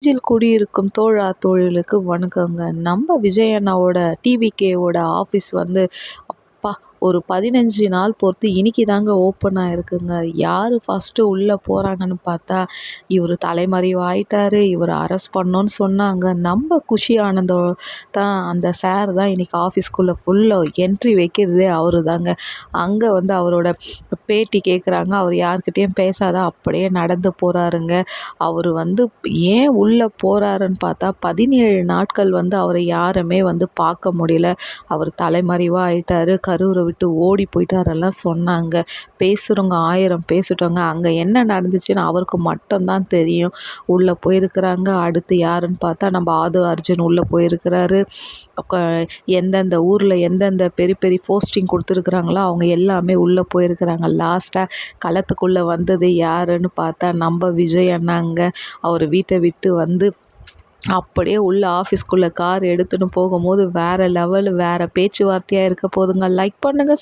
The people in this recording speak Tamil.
நெஞ்சில் குடியிருக்கும் தோழா தோழிகளுக்கு வணக்கங்க. நம்ம விஜய் அண்ணாவோட டிவிகேவோட ஆஃபீஸ் வந்து அப்பா ஒரு 15 நாள் பொறுத்து இன்னைக்கு தாங்க ஓப்பன் ஆயிருக்குங்க. யார் ஃபஸ்ட்டு உள்ளே போகிறாங்கன்னு பார்த்தா இவர் தலைமறைவாயிட்டாரு. இவரை அரெஸ்ட் பண்ணோன்னு சொன்னாங்க. நம்ம குஷி ஆனந்தோ தான் அந்த சார் தான் இன்னைக்கு ஆஃபீஸ்க்குள்ளே ஃபுல்லாக என்ட்ரி வைக்கிறதே அவரு தாங்க. அங்கே வந்து அவரோட பேட்டி கேட்குறாங்க. அவர் யார்கிட்டேயும் பேசாத அப்படியே நடந்து போகிறாருங்க. அவர் வந்து ஏன் உள்ளே போகிறாருன்னு பார்த்தா 17 நாட்கள் வந்து அவரை யாருமே வந்து பார்க்க முடியல. அவர் தலைமறைவாக ஆயிட்டாரு. கரூரை விட்டு ஓடி போயிட்டாரெல்லாம் சொன்னாங்க. பேசுகிறவங்க 1000 பேசிட்டோங்க. அங்கே என்ன நடந்துச்சுன்னு அவருக்கு மட்டும்தான் தெரியும். உள்ளே போயிருக்கிறாங்க. அடுத்து யாருன்னு பார்த்தா நம்ம ஆது அர்ஜுன் உள்ளே போயிருக்கிறாரு. எந்தெந்த ஊரில் எந்தெந்த பெரிய பெரிய போஸ்டிங் கொடுத்துருக்குறாங்களோ அவங்க எல்லாமே உள்ளே போயிருக்கிறாங்க. லாஸ்ட்டாக களத்துக்குள்ளே வந்தது யாருன்னு பார்த்தா நம்ம விஜய் அண்ணாங்க. அவர் வீட்டை விட்டு வந்து அப்படியே உள்ள ஆஃபீஸ்க்குள்ளே கார் எடுத்துன்னு போகும்போது வேறு லெவலு வேறு பேச்சுவார்த்தையாக இருக்க போதுங்க. லைக் பண்ணுங்கள்.